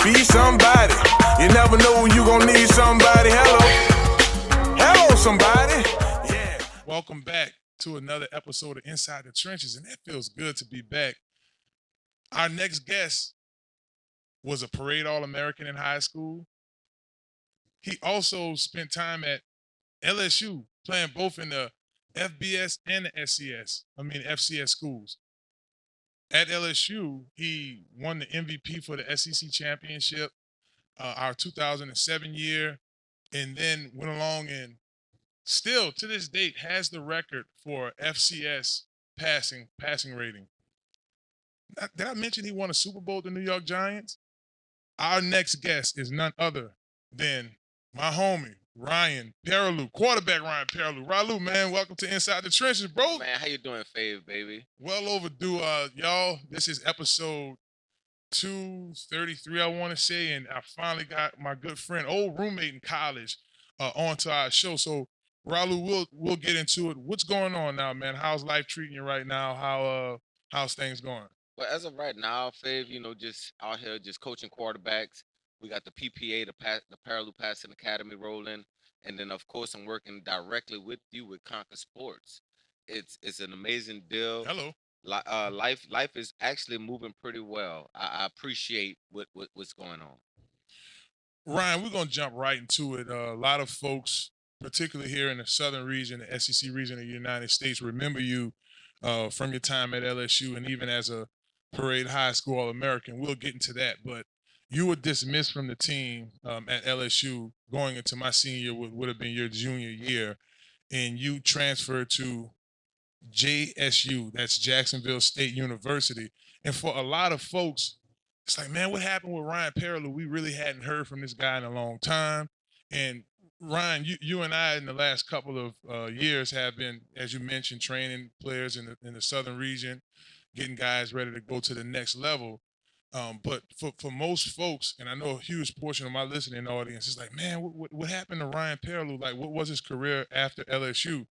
be somebody. You never know when you gonna need somebody. Hello, somebody. Yeah. Welcome back to another episode of Inside the Trenches, and it feels good to be back. Our next guest was a parade All-American in high school. He also spent time at LSU, playing both in the FBS and the FCS schools. At LSU, he won the MVP for the SEC championship, our 2007 year, and then went along and still to this date has the record for FCS passing rating. Did I mention he won a Super Bowl with the New York Giants? Our next guest is none other than my homie, Ryan Perrilloux, quarterback Ryan Perrilloux. Ralu, man, welcome to Inside the Trenches, bro. Man, how you doing, Fave, baby? Well overdue, y'all. This is episode 233, I want to say, and I finally got my good friend, old roommate in college, onto our show. So, Ralu, we'll get into it. What's going on now, man? How's life treating you right now? How's things going? Well, as of right now, Fave, just out here just coaching quarterbacks. We got the PPA, the Perrilloux Passing Academy rolling, and then of course I'm working directly with you with Conquer Sports. It's an amazing deal. Hello. Life is actually moving pretty well. I appreciate what's going on. Ryan, we're gonna jump right into it. A lot of folks, particularly here in the southern region, the SEC region of the United States, remember you from your time at LSU and even as a parade high school All-American. We'll get into that, but you were dismissed from the team at LSU going into my senior year, would have been your junior year, and you transferred to JSU, that's Jacksonville State University. And for a lot of folks, it's like, man, what happened with Ryan Perrilloux? We really hadn't heard from this guy in a long time. And Ryan, you and I in the last couple of years have been, as you mentioned, training players in the southern region, getting guys ready to go to the next level. But for most folks, and I know a huge portion of my listening audience is like, man, what happened to Ryan Perrilloux? Like, what was his career after LSU?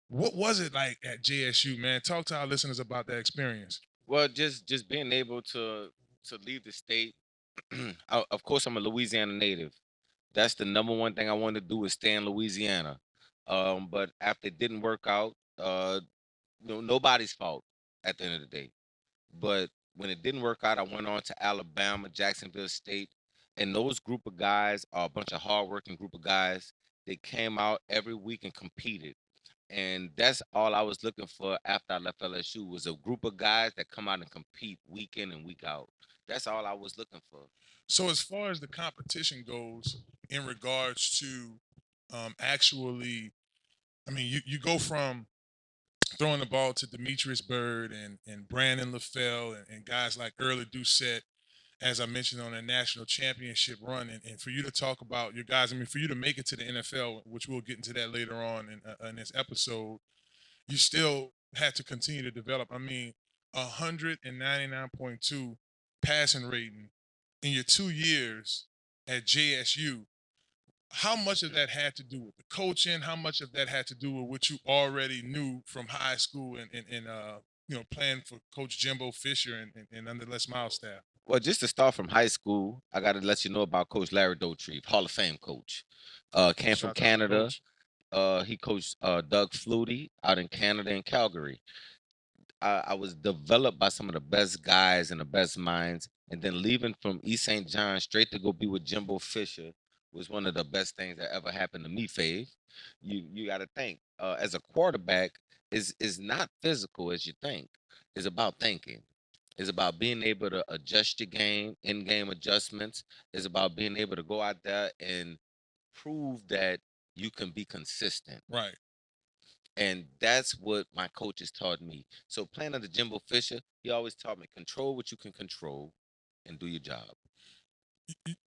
What was it like at JSU, man? Talk to our listeners about that experience. Well, just being able to leave the state. Of course, I'm a Louisiana native. That's the number one thing I wanted to do is stay in Louisiana. But after it didn't work out, nobody's fault at the end of the day. But when it didn't work out, I went on to Alabama, Jacksonville State, and those group of guys are a bunch of hardworking group of guys. They came out every week and competed, and that's all I was looking for after I left LSU was a group of guys that come out and compete week in and week out. That's all I was looking for. So as far as the competition goes, in regards to actually, I mean, you go from throwing the ball to Demetrius Byrd and Brandon LaFell and guys like Early Doucette, as I mentioned, on a national championship run, and for you to talk about your guys, I mean, for you to make it to the NFL, which we'll get into that later on in this episode, you still had to continue to develop. I mean, 199.2 passing rating in your 2 years at JSU. How much of that had to do with the coaching? How much of that had to do with what you already knew from high school and playing for Coach Jimbo Fisher and under Les Miles' staff? Well, just to start from high school, I got to let you know about Coach Larry Dotrieve, Hall of Fame coach. Came from Shout out to Canada. Coach. He coached Doug Flutie out in Canada and Calgary. I was developed by some of the best guys and the best minds, and then leaving from East St. John straight to go be with Jimbo Fisher was one of the best things that ever happened to me, Fave. You got to think as a quarterback is not physical as you think. It's about thinking. It's about being able to adjust your game, in-game adjustments. It's about being able to go out there and prove that you can be consistent. Right. And that's what my coaches taught me. So playing under Jimbo Fisher, he always taught me control what you can control and do your job.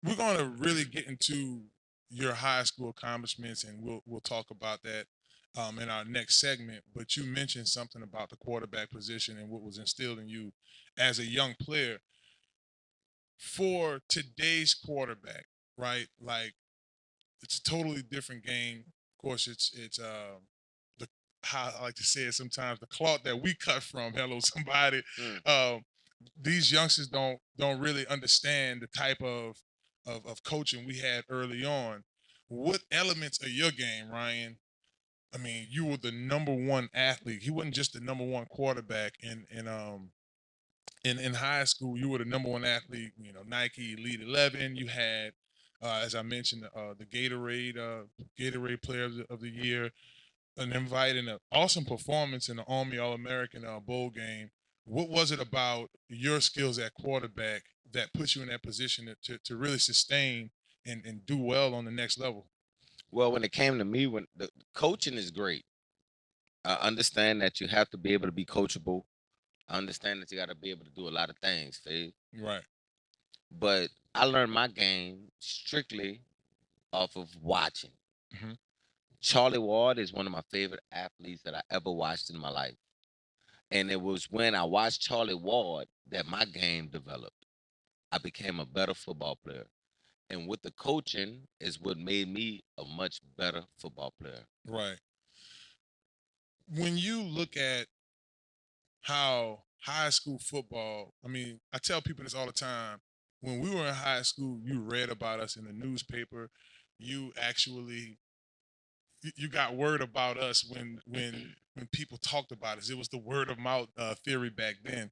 We're going to really get into your high school accomplishments, and we'll talk about that in our next segment. But you mentioned something about the quarterback position and what was instilled in you as a young player. For today's quarterback, right? Like, it's a totally different game. Of course, it's the how I like to say it sometimes, the cloth that we cut from. Hello, somebody. Mm. these youngsters don't really understand the type of coaching we had early on. What elements of your game, Ryan? I mean, you were the number one athlete. He wasn't just the number one quarterback in high school. You were the number one athlete. You know, Nike Elite 11. You had, as I mentioned, the Gatorade Player of the Year, an invite and an awesome performance in the Army All American bowl game. What was it about your skills at quarterback that put you in that position to really sustain and do well on the next level? Well, when it came to me, when the coaching is great, I understand that you have to be able to be coachable. I understand that you got to be able to do a lot of things, Fade. Right. But I learned my game strictly off of watching. Hmm. Charlie Ward is one of my favorite athletes that I ever watched in my life. And it was when I watched Charlie Ward that my game developed. I became a better football player. And with the coaching is what made me a much better football player. Right. When you look at how high school football, I mean, I tell people this all the time. When we were in high school, you read about us in the newspaper. You actually you got word about us when people talked about us. It was the word of mouth theory back then.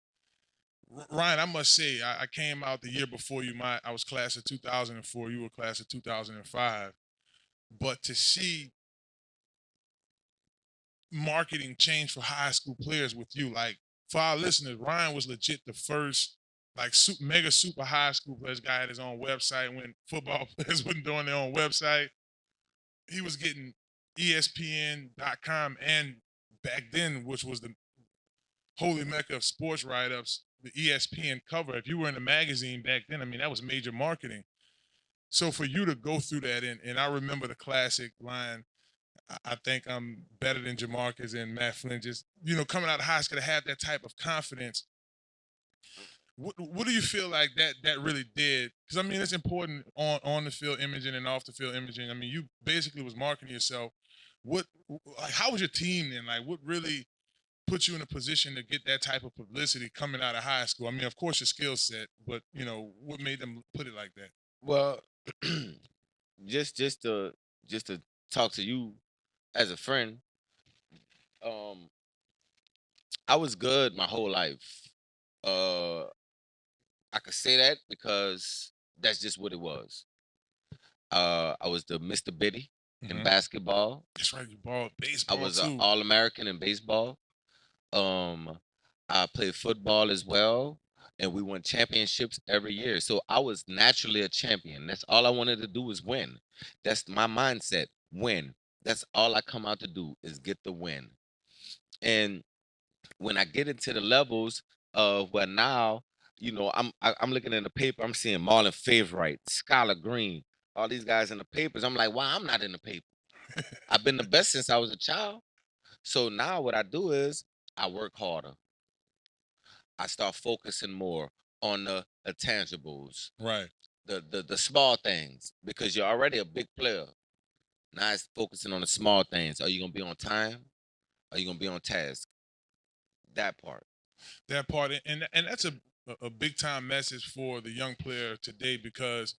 Ryan, I must say, I came out the year before you. I was class of 2004. You were class of 2005. But to see marketing change for high school players with you, like for our listeners, Ryan was legit the first like mega super high school players. Guy had his own website when football players wasn't doing their own website. He was getting ESPN.com and back then, which was the holy mecca of sports write-ups, the ESPN cover. If you were in a magazine back then, I mean, that was major marketing. So for you to go through that, and I remember the classic line, I think I'm better than Jamarcus and Matt Flynn. Just coming out of high school to have that type of confidence. What do you feel like that really did? Because I mean, it's important on the field imaging and off the field imaging. I mean, you basically was marketing yourself. What like how was your team then? Like, what really put you in a position to get that type of publicity coming out of high school? I mean, of course your skill set, but what made them put it like that? Well, just just to just to talk to you as a friend, um, I was good my whole life. Uh, I could say that because that's just what it was. I was the Mr. Biddy in Hmm. basketball. That's right. You ball I baseball was an too. All American in baseball. Um, I played football as well, and we won championships every year. So I was naturally a champion. That's all I wanted to do was win. That's my mindset. Win. That's all I come out to do is get the win. And when I get into the levels of where now, I'm looking in the paper, I'm seeing Marlon Favorite, Skylar Green, all these guys in the papers. I'm like, why I'm not in the paper? I've been the best since I was a child. So now what I do is I work harder. I start focusing more on the tangibles, Right. the small things, because you're already a big player. Now it's focusing on the small things. Are you gonna be on time? Are you gonna be on task? That part. That part, and that's a big time message for the young player today because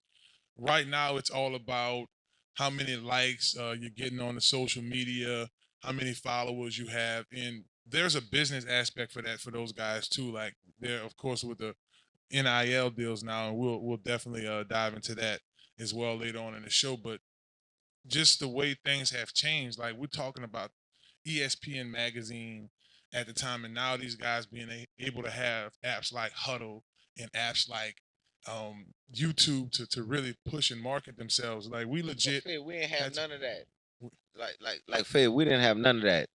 right now it's all about how many likes you're getting on the social media, how many followers you have, and there's a business aspect for that for those guys too. Like they're of course with the NIL deals now, and we'll definitely dive into that as well later on in the show. But just the way things have changed, like we're talking about ESPN magazine at the time, and now these guys being able to have apps like Huddle and apps like YouTube to really push and market themselves. Like we Well, legit Fed, we didn't have had to. none of that. Like Fed, we didn't have none of that.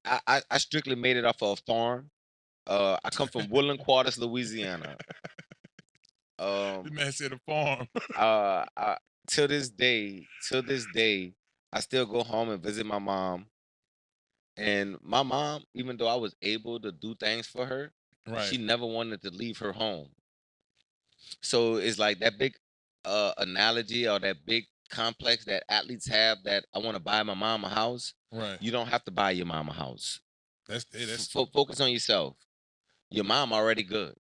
I strictly made it off of a farm. I come from Woodland Quarters, Louisiana. The Um, man said a farm. I, till this day, I still go home and visit my mom. And my mom, even though I was able to do things for her, Right. she never wanted to leave her home. So it's like that big analogy or that big complex that athletes have that I want to buy my mom a house. Right. You don't have to buy your mom a house. That's Focus on yourself. your mom already good.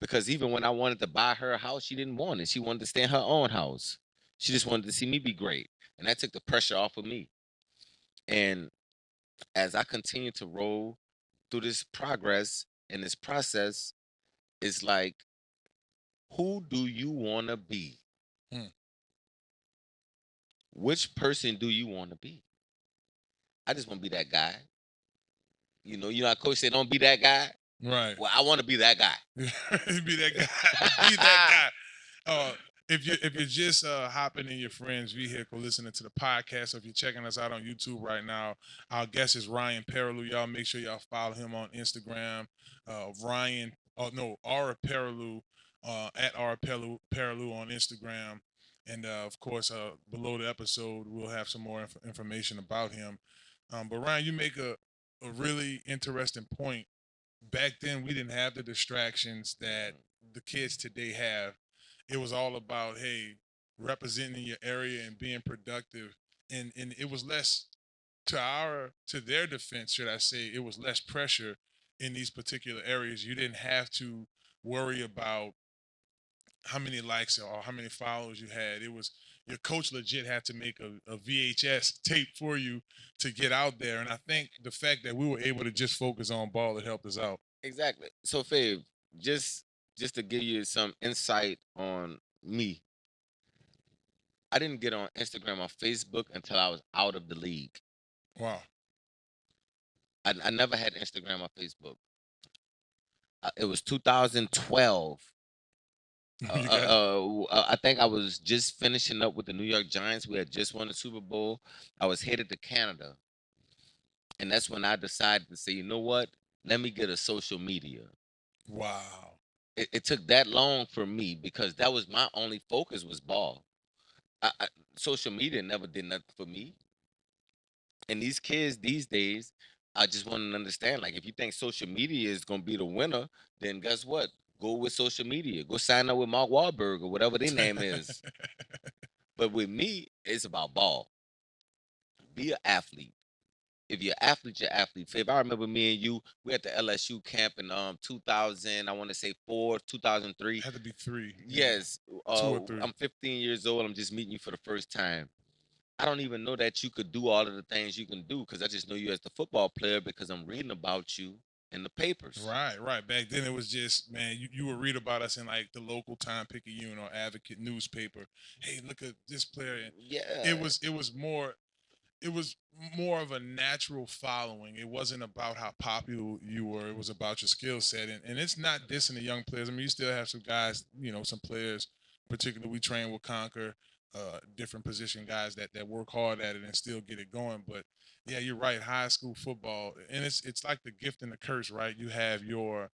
Because even when I wanted to buy her a house, she didn't want it. She wanted to stay in her own house. She just wanted to see me be great. And that took the pressure off of me. And as I continue to roll through this progress and this process, it's like, who do you want to be? Hmm. Which person do you want to be? I just want to be that guy. You know, our coach said, don't be that guy. Right. Well, I want to be that guy. Be that guy. Be that guy. If you're just hopping in your friend's vehicle listening to the podcast, or if you're checking us out on YouTube right now, our guest is Ryan Perrilloux. Y'all make sure y'all follow him on Instagram. Aura Perrilloux, at Aura Perrilloux on Instagram. And of course, below the episode, we'll have some more information about him. But Ryan, you make a really interesting point. Back then, we didn't have the distractions that the kids today have. It was all about, hey, representing your area and being productive, and it was less, to their defense, should I say, it was less pressure in these particular areas. You didn't have to worry about how many likes or how many followers you had. It was, your coach legit had to make a VHS tape for you to get out there. And I think the fact that we were able to just focus on ball, it helped us out. Exactly. So, Fave, just to give you some insight on me, I didn't get on Instagram or Facebook until I was out of the league. Wow. I never had Instagram or Facebook. It was 2012. I think I was just finishing up with the New York Giants. We had just won the Super Bowl. I was headed to Canada. And that's when I decided to say, you know what? Let me get a social media. Wow. It took that long for me because that was my only focus was ball. Social media never did nothing for me. And these kids these days, I just want to understand, like, if you think social media is going to be the winner, then guess what? Go with social media. Go sign up with Mark Wahlberg or whatever their name is. But with me, it's about ball. Be an athlete. If you're an athlete, you're an athlete. If I remember me and you, we at the LSU camp in 2000, I want to say 2003. Had to be 3. Yes. 2 or 3. I'm 15 years old. I'm just meeting you for the first time. I don't even know that you could do all of the things you can do because I just know you as the football player because I'm reading about you in the papers. Right. Back then, it was just, man, you would read about us in like the local Time-Picayune or Advocate newspaper. Hey, look at this player. Yeah. It was more of a natural following. It wasn't about how popular you were. It was about your skill set. And it's not dissing the young players. I mean, you still have some guys, some players, particularly we train with Conquer, different position guys that work hard at it and still get it going. But yeah, you're right. High school football, and it's like the gift and the curse, right? You have your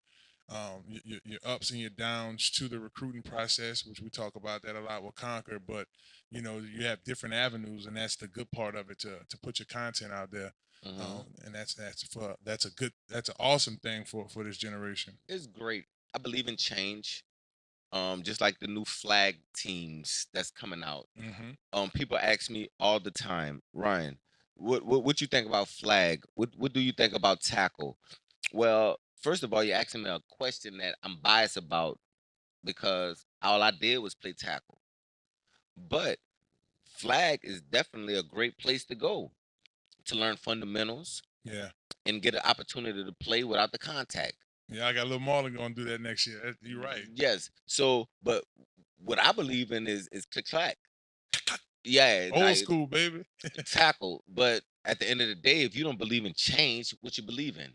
ups and your downs to the recruiting process, which we talk about that a lot with Conquer. But you have different avenues, and that's the good part of it, to put your content out there. And that's an awesome thing for this generation. It's great. I believe in change. Just like the new flag teams that's coming out. People ask me all the time, Ryan, what you think about flag? What do you think about tackle? Well, first of all, you're asking me a question that I'm biased about because all I did was play tackle. But flag is definitely a great place to go to learn fundamentals. Yeah. And get an opportunity to play without the contact. Yeah, I got little Marlon going to do that next year. You're right. Yes. So, but what I believe in is click clack. Yeah. Old school, baby. Tackle. But at the end of the day, if you don't believe in change, what you believe in?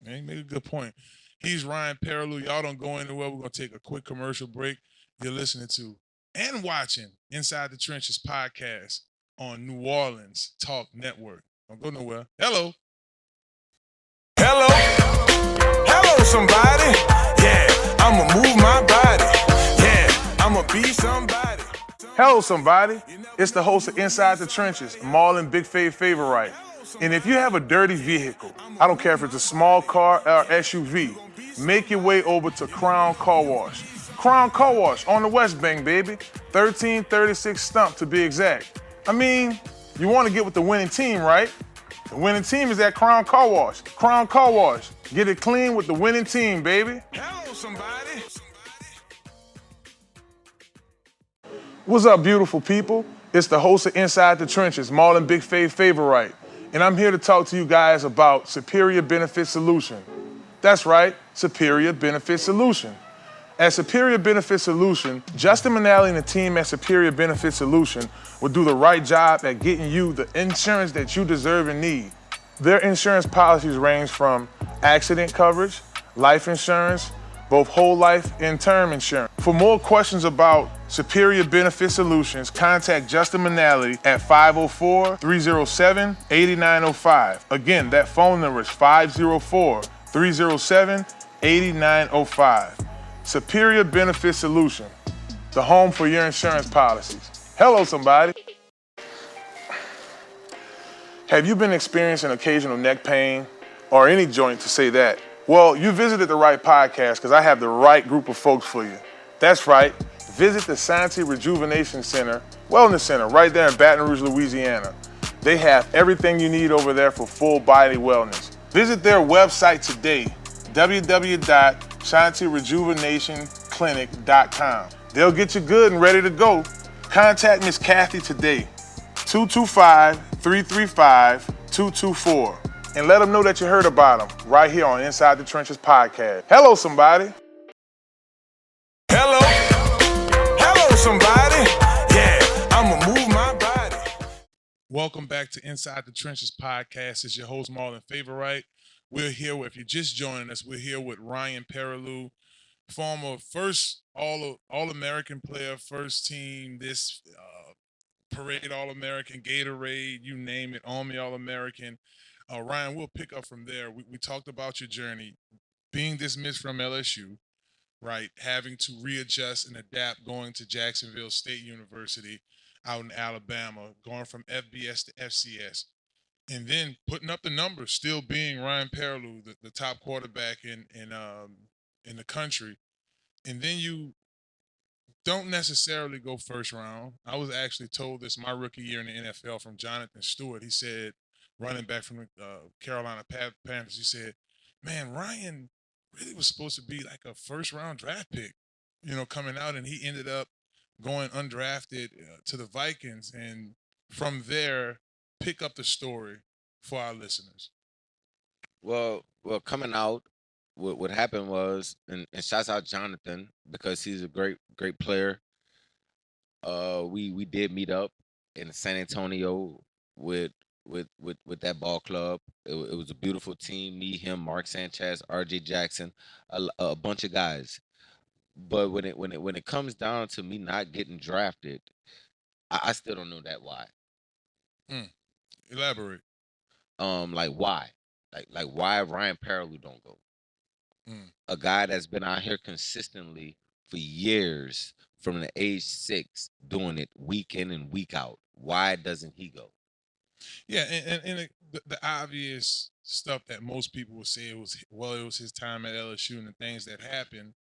Man, you make a good point. He's Ryan Perrilloux. Y'all don't go anywhere. We're going to take a quick commercial break. You're listening to and watching Inside the Trenches podcast on New Orleans Talk Network. Don't go nowhere. Hello. Hello, somebody. Yeah, I'ma move my body. Yeah, I'ma be somebody. Hello, somebody. It's the host of Inside the Trenches, Marlon Big Fave Favorite. And if you have a dirty vehicle, I don't care if it's a small car or SUV, make your way over to Crown Car Wash. Crown Car Wash on the West Bank, baby. 1336 Stump to be exact. I mean, you want to get with the winning team, right? The winning team is at Crown Car Wash. Crown Car Wash. Get it clean with the winning team, baby. Hello, somebody. What's up, beautiful people? It's the host of Inside the Trenches, Marlon Big Favorite. And I'm here to talk to you guys about Superior Benefit Solution. That's right, Superior Benefit Solution. At Superior Benefit Solution, Justin Manali and the team at Superior Benefit Solution will do the right job at getting you the insurance that you deserve and need. Their insurance policies range from accident coverage, life insurance, both whole life and term insurance. For more questions about Superior Benefit Solutions, contact Justin Manali at 504-307-8905. Again, that phone number is 504-307-8905. Superior Benefit Solution, the home for your insurance policies. Hello, somebody. Have you been experiencing occasional neck pain or any joint to say that? Well, you visited the right podcast because I have the right group of folks for you. That's right. Visit the Sante Rejuvenation Center, Wellness Center, right there in Baton Rouge, Louisiana. They have everything you need over there for full body wellness. Visit their website today, www.shantirejuvenationclinic.com. They'll get you good and ready to go. Contact Miss Kathy today, 225-335-224. And let them know that you heard about them right here on Inside the Trenches podcast. Hello, somebody. Hello. Hello, somebody. Yeah, I'ma move my body. Welcome back to Inside the Trenches podcast. It's your host, Marlon Favorite. We're here, if you're just joining us, we're here with Ryan Perrilloux, former first All-American player, first team, this Parade All-American, Gatorade, you name it, Army All-American. Ryan, we'll pick up from there. We talked about your journey, being dismissed from LSU, right? Having to readjust and adapt, going to Jacksonville State University out in Alabama, going from FBS to FCS, and then putting up the numbers, still being Ryan Perrilloux, the top quarterback in the country. And then you don't necessarily go first round. I was actually told this my rookie year in the NFL from Jonathan Stewart. He said, running back from the Carolina Panthers, he said, "Man, Ryan really was supposed to be like a first round draft pick, coming out, and he ended up going undrafted to the Vikings, and from there, pick up the story for our listeners." Well, coming out, what happened was, and shouts out Jonathan because he's a great player. We did meet up in San Antonio with with that ball club. It was a beautiful team. Me, him, Mark Sanchez, R.J. Jackson, a bunch of guys. But when it comes down to me not getting drafted, I still don't know that why. Mm, elaborate. Like why? Like why Ryan Perrilloux don't go? Mm. A guy that's been out here consistently for years from the age 6 doing it week in and week out. Why doesn't he go? Yeah, and the obvious stuff that most people would say it was his time at LSU and the things that happened,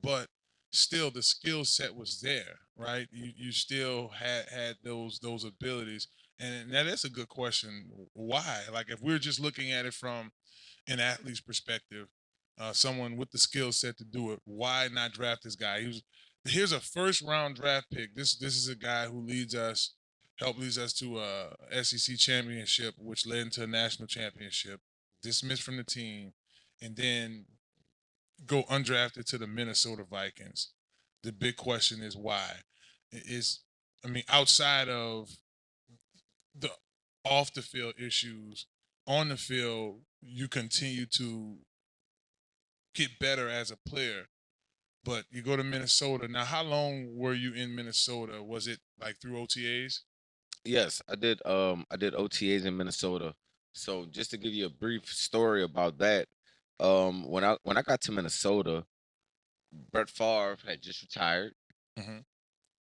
but still the skill set was there, right? You still had those abilities, and now that's a good question. Why? Like if we're just looking at it from an athlete's perspective, someone with the skill set to do it, why not draft this guy? Here's a first round draft pick. This is a guy who helped leads us to a SEC championship, which led into a national championship, dismissed from the team, and then go undrafted to the Minnesota Vikings. The big question is why. Is I mean, outside of the off the field issues, on the field, you continue to get better as a player. But you go to Minnesota. Now, how long were you in Minnesota? Was it like through OTAs? Yes, I did OTAs in Minnesota. So just to give you a brief story about that, when I got to Minnesota, Brett Favre had just retired, Hmm.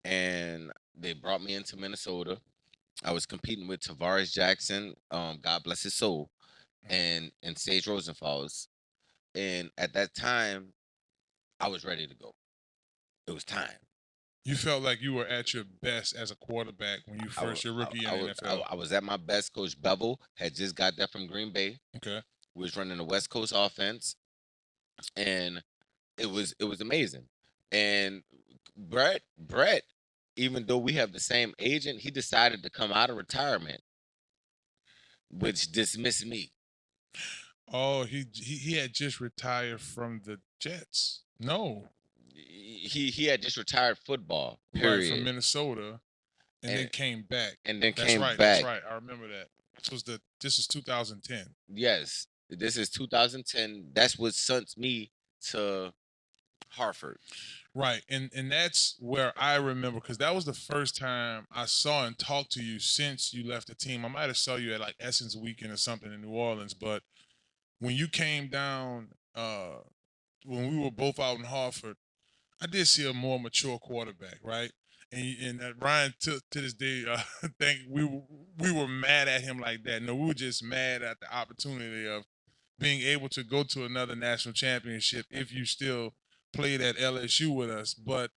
and they brought me into Minnesota. I was competing with Tavares Jackson, God bless his soul, and Sage Rosenfalls. And at that time, I was ready to go. It was time. You felt like you were at your best as a quarterback when you first your rookie in the NFL. I was at my best. Coach Bevel had just got that from Green Bay. Okay. We was running the West Coast offense, and it was amazing. And Brett, even though we have the same agent, he decided to come out of retirement, which dismissed me. Oh, he had just retired from the Jets. No, He had just retired football. right, from Period. Minnesota, and then And came back. and then That's came right. That's back. right. I remember that. This is 2010. Yes, this is 2010. That's what sent me to Hartford. Right, and that's where I remember because that was the first time I saw and talked to you since you left the team. I might have saw you at like Essence Weekend or something in New Orleans, but when you came down, when we were both out in Hartford, I did see a more mature quarterback, right? And Ryan to this day, think we were mad at him like that. No, we were just mad at the opportunity of being able to go to another national championship if you still played at LSU with us. But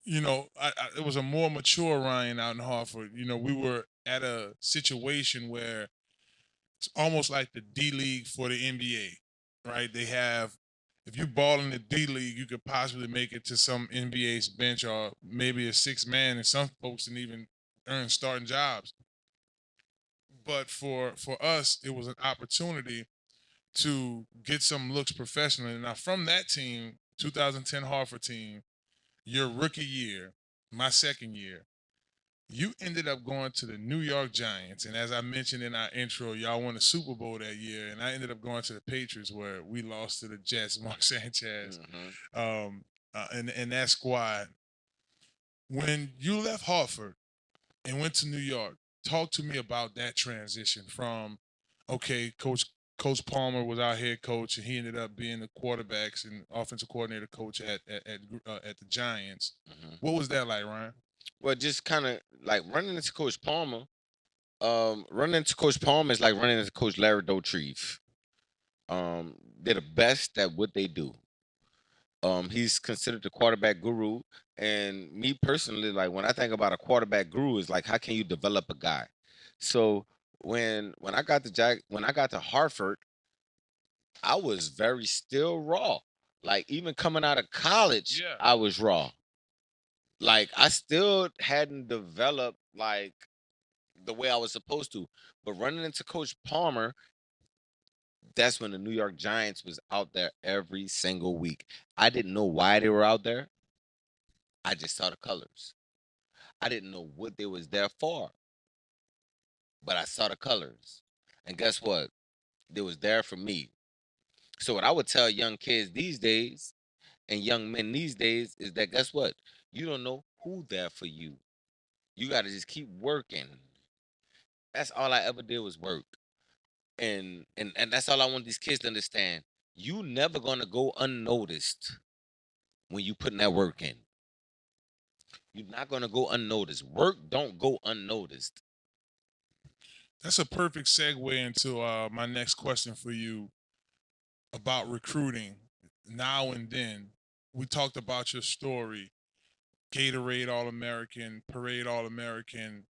it was a more mature Ryan out in Hartford. We were at a situation where it's almost like the D League for the NBA, right? They have, if you ball in the D League, you could possibly make it to some NBA's bench or maybe a six man, and some folks didn't even earn starting jobs. But for us, it was an opportunity to get some looks professionally. Now, from that team, 2010 Hartford team, your rookie year, my second year, you ended up going to the New York Giants. And as I mentioned in our intro, y'all won the Super Bowl that year. And I ended up going to the Patriots where we lost to the Jets, Mark Sanchez, and that squad. When you left Hartford and went to New York, talk to me about that transition from, okay, Coach Palmer was our head coach, and he ended up being the quarterbacks and offensive coordinator coach at the Giants. What was that like, Ryan? Well, just kind of like running into Coach Palmer. Running into Coach Palmer is like running into Coach Larry Dotrieve. They're the best at what they do. He's considered the quarterback guru, and me personally, like when I think about a quarterback guru, is like how can you develop a guy? So when I got when I got to Hartford, I was very still raw. Like even coming out of college, Yeah. I was raw. Like I still hadn't developed like the way I was supposed to. But running into Coach Palmer, that's when the New York Giants was out there every single week. I didn't know why they were out there. I just saw the colors. I didn't know what they was there for, but I saw the colors. And guess what? They was there for me. So what I would tell young kids these days and young men these days is that guess what? You don't know who there for you. You got to just keep working. That's all I ever did was work. And that's all I want these kids to understand. You never gonna go unnoticed when you putting that work in. You're not gonna go unnoticed. Work don't go unnoticed. That's a perfect segue into my next question for you about recruiting now and then. We talked about your story, Gatorade All American, Parade All American,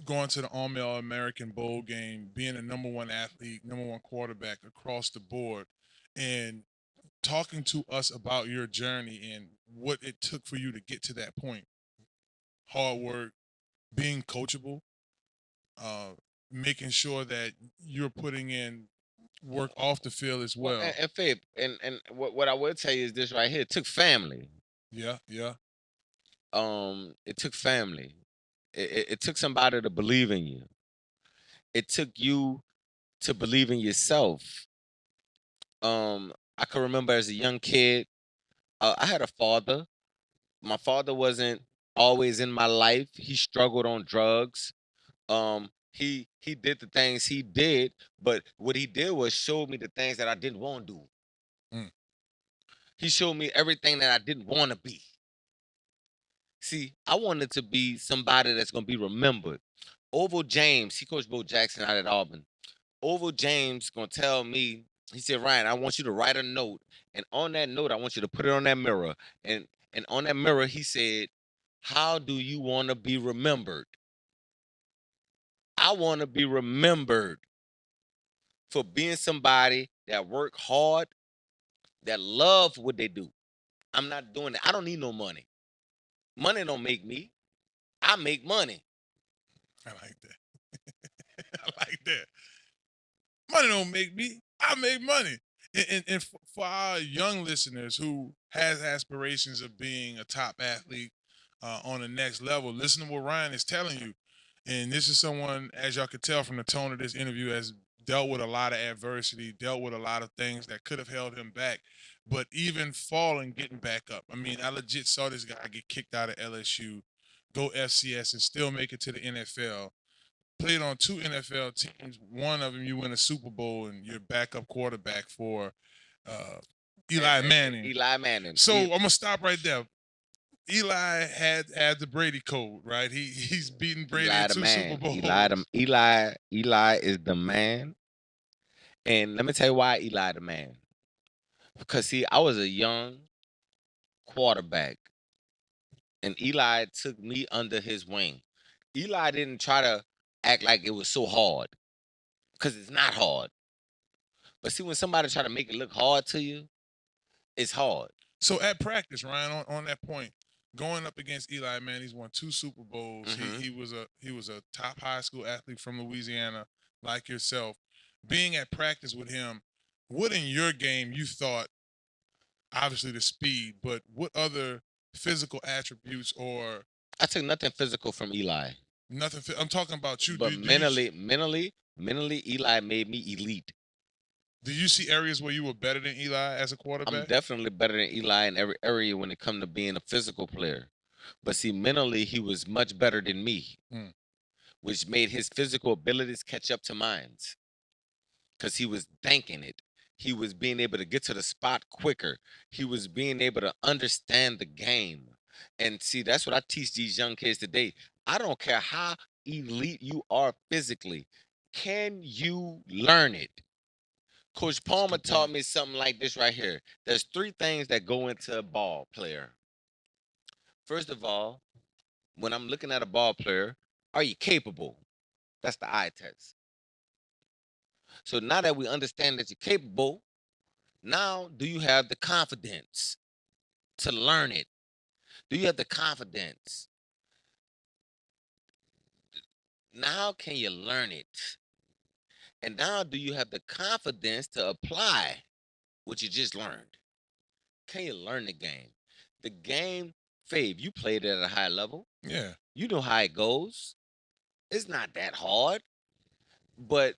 going to the Army All American Bowl game, being a number one athlete, number one quarterback across the board, and talking to us about your journey and what it took for you to get to that point. Hard work, being coachable, uh, making sure that you're putting in work off the field as Well, well. and Fabe, and what I would tell you is this right here. It took family. Yeah, yeah. It took family. It took somebody to believe in you. It took you to believe in yourself. I can remember as a young kid, I had a father. My father wasn't always in my life. He struggled on drugs. He did the things he did, but what he did was show me the things that I didn't want to do. Mm. He showed me everything that I didn't want to be. See, I wanted to be somebody that's gonna be remembered. Oval James, he coached Bo Jackson out at Auburn. Oval James gonna tell me, he said, Ryan, I want you to write a note, and on that note, I want you to put it on that mirror. And on that mirror, he said, How do you want to be remembered? I want to be remembered for being somebody that work hard, that love what they do. I'm not doing it. I don't need no money. Money don't make me. I make money. I like that. I like that. Money don't make me. I make money. And for our young listeners who has aspirations of being a top athlete on the next level, listen to what Ryan is telling you. And this is someone, as y'all could tell from the tone of this interview, has dealt with a lot of adversity, dealt with a lot of things that could have held him back. But even falling, getting back up. I mean, I legit saw this guy get kicked out of LSU, go FCS, and still make it to the NFL. Played on 2 NFL teams. One of them, you win a Super Bowl, and you're backup quarterback for uh, Eli Manning. Eli Manning. So I'm gonna stop right there. Eli had the Brady code, right? He's beaten Brady Eli in the 2 man. Super Bowls. Eli is the man. And let me tell you why Eli the man. Because see, I was a young quarterback, and Eli took me under his wing. Eli didn't try to act like it was so hard, because it's not hard. But see, when somebody try to make it look hard to you, it's hard. So at practice, Ryan, on that point, going up against Eli Manning, he's won 2 Super Bowls. Mhm. He was a top high school athlete from Louisiana, like yourself. Being at practice with him, what in your game you thought, obviously the speed, but what other physical attributes or I took nothing physical from Eli, nothing? I'm talking about you. but mentally, Eli made me elite. Do you see areas where you were better than Eli as a I'm quarterback? definitely better than Eli in every area when it comes to being a physical player. But see, mentally, he was much better than me, Hmm. which made his physical abilities catch up to mine. Because he was thinking it. He was being able to get to the spot quicker. He was being able to understand the game. And see, that's what I teach these young kids today. I don't care how elite you are physically. Can you learn it? Coach Palmer good taught point. me something like this right here. There's 3 things that go into a ball player. First of all, when I'm looking at a ball player, are you capable? That's the eye test. So now that we understand that you're capable, now do you have the confidence to learn it? Do you have the confidence? Now can you learn it? And now do you have the confidence to apply what you just learned? Can you learn the game? The game, Fave, you played it at a high level. Yeah. You know how it goes. It's not that hard. But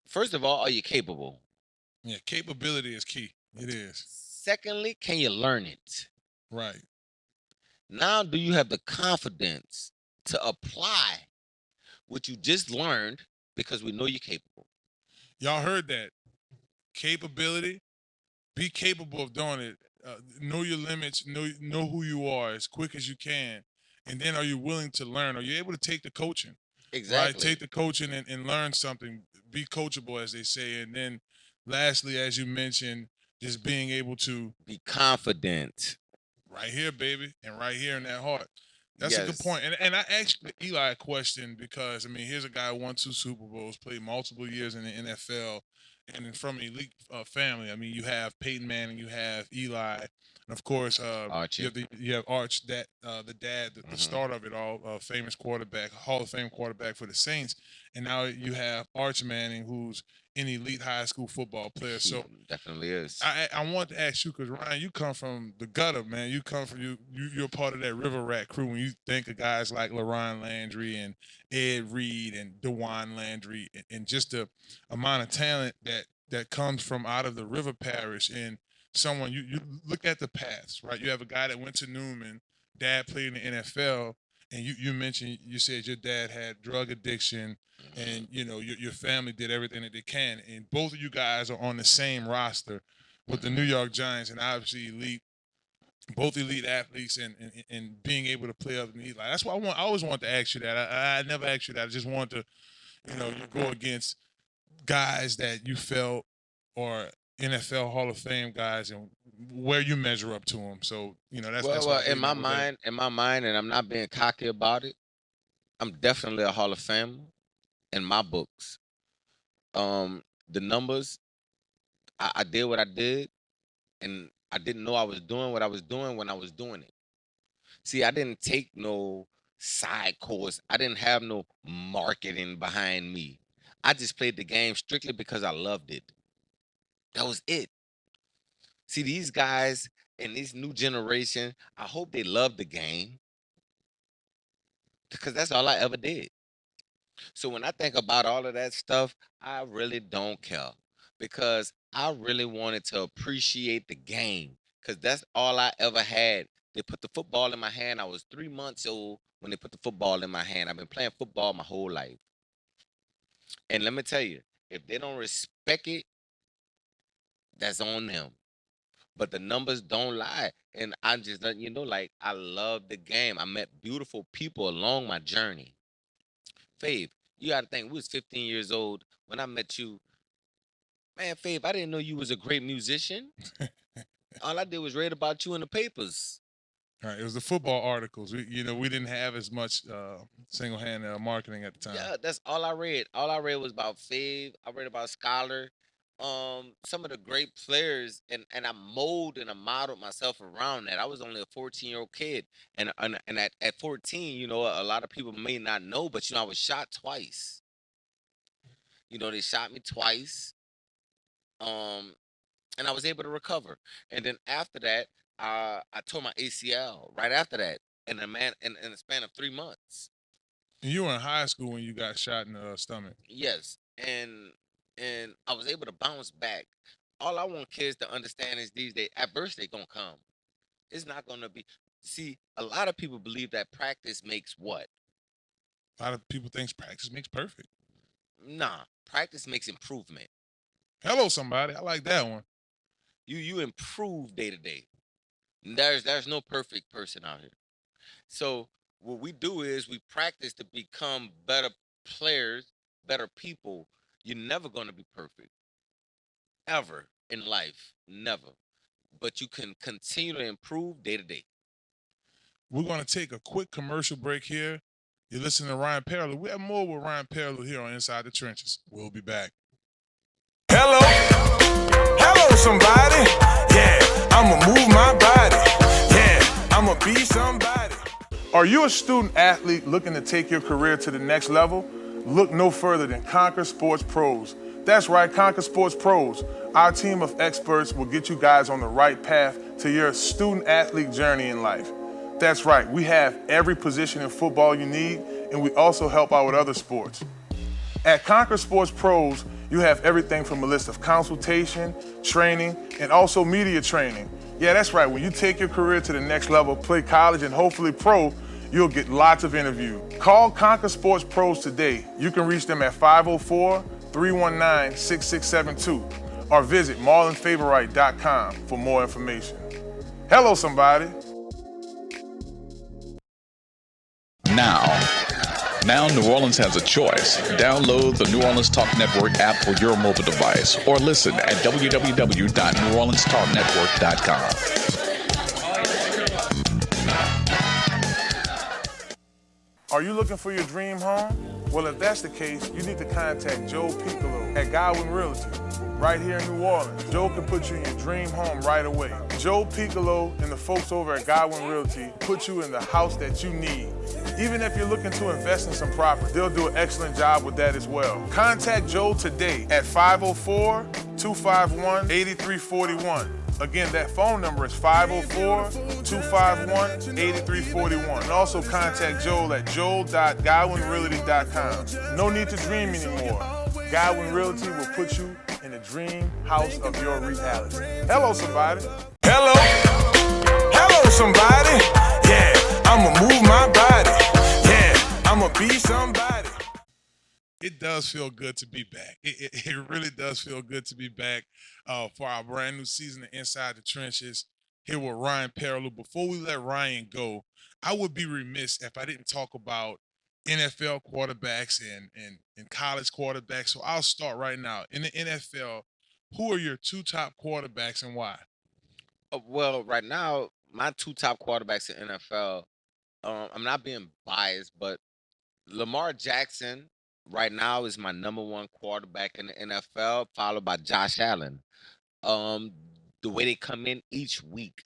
first of all, are you capable? Yeah. Capability is key. It is. Secondly, can you learn it? Right. Now, do you have the confidence to apply what you just learned because we know you're capable? Y'all heard that. Capability. Be capable of doing it. Know your limits. Know who you are as quick as you can. And then are you willing to learn? Are you able to take the coaching? Right? Exactly. Take the coaching and learn something. Be coachable, as they say. And then lastly, as you mentioned, just being able to Be confident. right here, baby, and right here in that heart. That's a good Yes. point. And I asked Eli a question because I mean, here's a guy who won 2 Super Bowls, played multiple years in the NFL, and then from an elite family. I mean, you have Peyton Manning, you have Eli, and of course, Archie. you have Arch, that the dad, the Mhm. start of it all, famous quarterback, Hall of Fame quarterback for the Saints, and now you have Arch Manning, who's an elite high school football player. He So definitely is. I want to ask you because Ryan, you come from the gutter, man. You come from you're part of that River Rat crew. When you think of guys like LaRon Landry and Ed Reed and DeJuan Landry, and just the amount of talent that comes from out of the River Parish, and someone you look at the paths, right? You have a guy that went to Newman, dad played in the NFL, and you mentioned, you said your dad had drug addiction, and you know your family did everything that they can, and both of you guys are on the same roster with the New York Giants, and obviously elite, both elite athletes, and being able to play up in the elite. That's why I always want to ask you that. I never asked you that. I just want to, you go against guys that you felt or NFL Hall of Fame guys and where you measure up to them. So that's Well, why I in leave my it with that. mind, and I'm not being cocky about it. I'm definitely a Hall of Famer in my books. The numbers, I did what I did, and I didn't know I was doing what I was doing when I was doing it. See, I didn't take no side course. I didn't have no marketing behind me. I just played the game strictly because I loved it. That was it. See, these guys in this new generation, I hope they love the game because that's all I ever did. So when I think about all of that stuff, I really don't care because I really wanted to appreciate the game because that's all I ever had. They put the football in my hand. I was 3 months old when they put the football in my hand. I've been playing football my whole life. And let me tell you, if they don't respect it, that's on them. But the numbers don't lie. And I'm just letting you know, like, I love the game. I met beautiful people along my journey. Fave, you got to think, we was 15 years old when I met you. Man, Fave, I didn't know you was a great musician. All I did was read about you in the papers. Right, it was the football articles. We didn't have as much single-hand marketing at the time. Yeah, that's all I read. All I read was about Fave. I read about Scholar. Some of the great players, and I molded and I modeled myself around that. I was only a 14-year-old kid, and at 14, a lot of people may not know, but I was shot twice. They shot me twice. Um, and I was able to recover. And then after that, I tore my ACL right after that, in the span of 3 months. And you were in high school when you got shot in the stomach. Yes, and I was able to bounce back. All I want kids to understand is these days adversity gonna come. It's not gonna be. See, a lot of people believe that practice makes what? A lot of people think practice makes perfect. Nah, practice makes improvement. Hello, somebody. I like that one. You improve day to day. There's no perfect person out here. So what we do is we practice to become better players, better people. You're never gonna be perfect ever in life, never. But you can continue to improve day to day. We're going to take a quick commercial break here. You're listening to Ryan Perrilloux. We have more with Ryan Perrilloux here on Inside the Trenches. We'll be back. Hello, hello, somebody. Yeah, I'ma move my body. Yeah, I'ma be somebody. Are you a student athlete looking to take your career to the next level? Look no further than Conquer Sports Pros. That's right, Conquer Sports Pros. Our team of experts will get you guys on the right path to your student athlete journey in life. That's right, we have every position in football you need, and we also help out with other sports. At Conquer Sports Pros, you have everything from a list of consultation, training, and also media training. Yeah, that's right, when you take your career to the next level, play college and hopefully pro, you'll get lots of interviews. Call Conquer Sports Pros today. You can reach them at 504-319-6672 or visit marlonfavorite.com for more information. Hello, somebody. Now New Orleans has a choice. Download the New Orleans Talk Network app for your mobile device or listen at www.neworleanstalknetwork.com. Are you looking for your dream home? Well, if that's the case, you need to contact Joe Piccolo at Godwyn Reality, right here in New Orleans. Joe can put you in your dream home right away. Joe Piccolo and the folks over at Godwyn Realty put you in the house that you need. Even if you're looking to invest in some property, they'll do an excellent job with that as well. Contact Joe today at 504-251-8341. Again, that phone number is 504-251-8341. And also contact Joel at joel.godwynrealty.com. No need to dream anymore. Godwyn Realty will put you in the dream house of your reality. Hello, somebody. Hello. Hello, somebody. Yeah, I'ma move my body. Yeah, I'ma be somebody. It does feel good to be back. It really does feel good to be back for our brand new season of Inside the Trenches here with Ryan Perrilloux. Before we let Ryan go, I would be remiss if I didn't talk about NFL quarterbacks and college quarterbacks. So I'll start right now. In the NFL, who are your two top quarterbacks and why? Well, right now, my two top quarterbacks in NFL. I'm not being biased, but Lamar Jackson right now is my number one quarterback in the NFL, followed by Josh Allen. Um, the way they come in each week,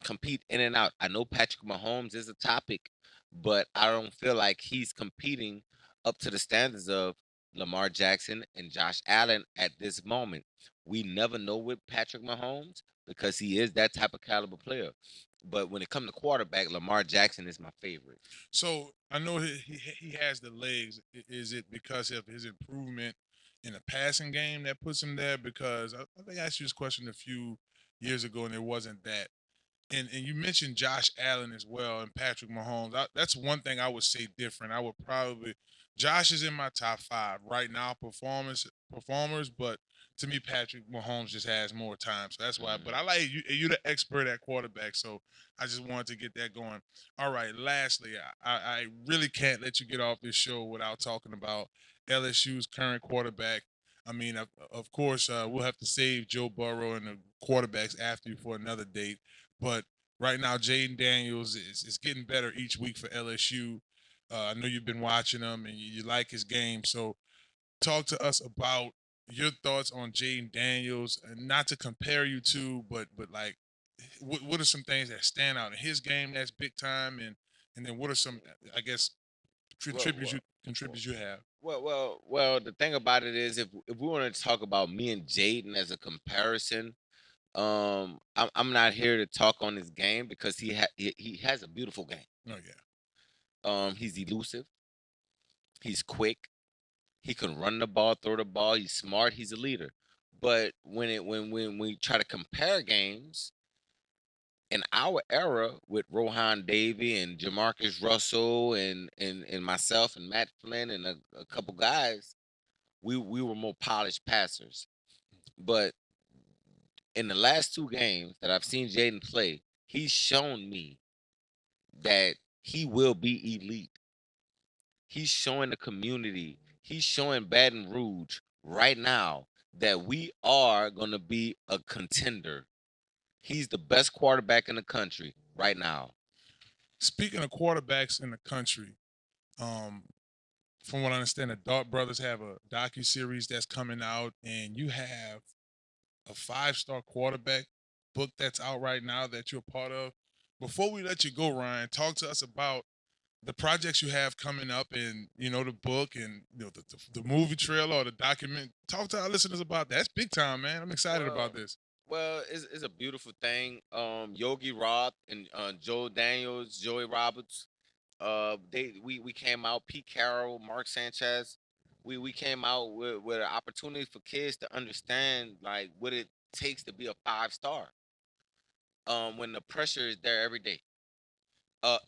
compete in and out. I know Patrick Mahomes is a topic, but I don't feel like he's competing up to the standards of Lamar Jackson and Josh Allen at this moment. We never know with Patrick Mahomes because he is that type of caliber player. But when it comes to quarterback, Lamar Jackson is my favorite. So I know he has the legs. Is it because of his improvement in the passing game that puts him there? Because I think I asked you this question a few years ago, and it wasn't that. And you mentioned Josh Allen as well and Patrick Mahomes. That's one thing I would say different. I would probably Josh is in my top five right now performers, but to me Patrick Mahomes just has more time, so that's why. But Mhm. I like you. You're the expert at quarterback, so I just wanted to get that going. All right. Lastly, I really can't let you get off this show without talking about LSU's current quarterback. I mean, of course, we'll have to save Joe Burrow and the quarterbacks after you for another date. But right now, Jaden Daniels is getting better each week for LSU. I know you've been watching him and you like his game. So talk to us about your thoughts on Jaden Daniels, and not to compare you to, but like, what are some things that stand out in his game that's big time, and then what are some, I guess, Well, contributes you well, contributes you have? well. The thing about it is, if we want to talk about me and Jaden as a comparison, I'm not here to talk on his game because he has a beautiful game. Oh yeah. He's elusive. He's quick. He can run the ball, throw the ball. He's smart. He's a leader. But when we try to compare games in our era with Rohan Davey and Jamarcus Russell and myself and Matt Flynn and a couple guys, we were more polished passers. But in the last two games that I've seen Jaden play, he's shown me that he will be elite. He's showing the community, he's showing Baton Rouge right now that we are going to be a contender. He's the best quarterback in the country right now. Speaking of quarterbacks in the country, um, from what I understand, the Dart Brothers have a docu series that's coming out, and you have a five-star quarterback book that's out right now that you're a part of. Before we let you go, Ryan, talk to us about the projects you have coming up, and the book, and the movie trailer or the document. Talk to our listeners about that. That's big time, man. I'm excited Well, about this. it's a beautiful thing. Yogi Roth and Joe Daniels, Joey Roberts. We came out. Pete Carroll, Mark Sanchez. We came out with an opportunity for kids to understand like what it takes to be a 5 star. When the pressure is there every day.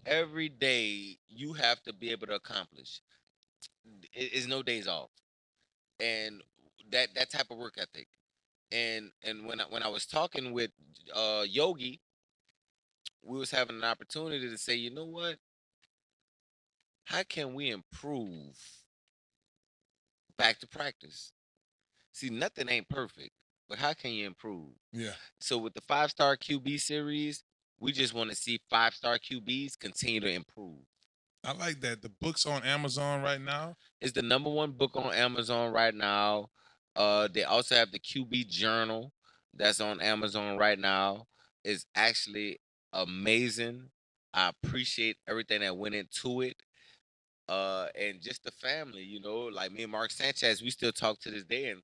Every day you have to be able to accomplish. It's no days off, and that type of work ethic. And when I was talking with Yogi, we was having an opportunity to say, you know what? How can we improve back to practice? See, nothing ain't perfect, but how can you improve? Yeah, So with the 5 star QB series, we just want to see 5 star QBs continue to improve. I like that. The book's on Amazon right now. It's the number one book on Amazon right now. They also have the QB Journal that's on Amazon right now. It's actually amazing. I appreciate everything that went into it. And just the family, like me and Mark Sanchez, we still talk to this day, and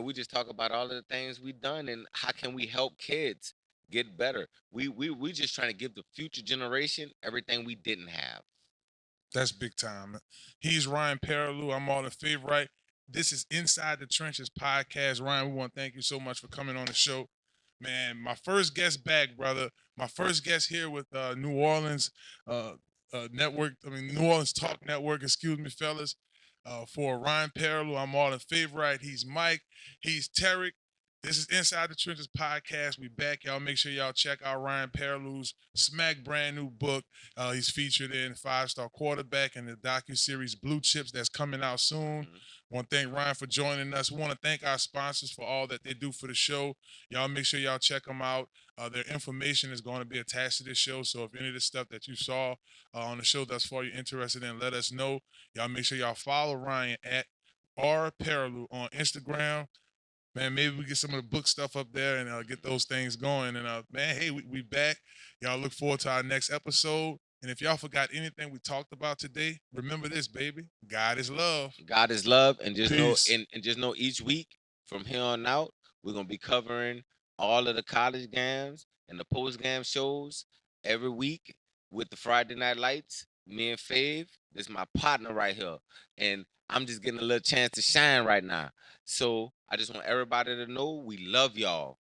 we just talk about all of the things we've done and how can we help kids get better. We just trying to give the future generation everything we didn't have. That's big time. He's Ryan Perrilloux. I'm all in favor. Right. This is Inside the Trenches podcast. Ryan, we want to thank you so much for coming on the show. Man, my first guest back, brother. My first guest here with New Orleans uh, Network. I mean, New Orleans Talk Network. Excuse me, fellas. For Ryan Perrilloux, I'm all in favor. Right. He's Mike. He's Tarek. This is Inside the Trenches podcast. We back. Y'all make sure y'all check out Ryan Perrilloux's smack brand new book. He's featured in 5-Star Quarterback and the docuseries Blue Chips that's coming out soon. Mhm. Want to thank Ryan for joining us. We want to thank our sponsors for all that they do for the show. Y'all make sure y'all check them out. Their information is going to be attached to this show. So if any of the stuff that you saw on the show thus far you're interested in, let us know. Y'all make sure y'all follow Ryan at rperrilloux on Instagram. Man, maybe we get some of the book stuff up there and get those things going. And man, hey, we back. Y'all look forward to our next episode. And if y'all forgot anything we talked about today, remember this, baby. God is love. God is love, and just Peace. know, and just know each week from here on out, we're gonna be covering all of the college games and the post game shows every week with the Friday Night Lights. Me and Fave, this is my partner right here, and I'm just getting a little chance to shine right now. So I just want everybody to know we love y'all.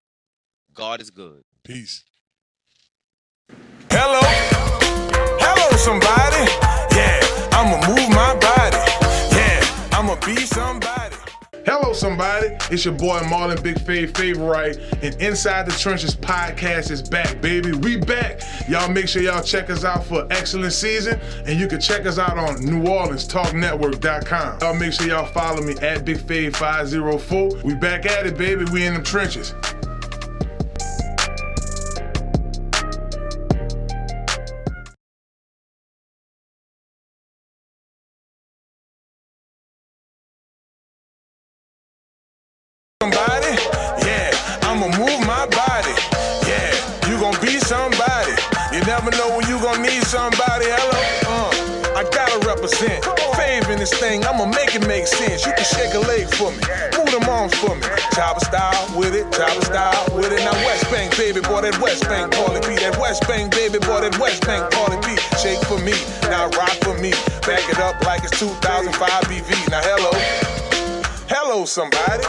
God is good. Peace. Hello, hello somebody. Yeah, I'ma move my body. Yeah, I'ma be somebody. Hello somebody, it's your boy Marlon Big Favorite, and Inside the Trenches podcast is back, baby. We back. Y'all make sure y'all check us out for excellent season, and you can check us out on NewOrleansTalkNetwork.com. Y'all make sure y'all follow me at BigFave504. We back at it, baby. We in them trenches. Somebody, yeah, I'ma move my body. Yeah, you gon' be somebody. You never know when you gon' need somebody. Hello, I gotta represent. Fave in this thing, I'ma make it make sense. You can shake a leg for me, move them arms for me. Chopper style with it, chopper style with it. Now West Bank, baby, boy, that West Bank, Paulie B. That West Bank, baby, boy, that West Bank, Paulie B. Shake for me, now rock for me. Back it up like it's 2005 BV. Now hello, hello somebody.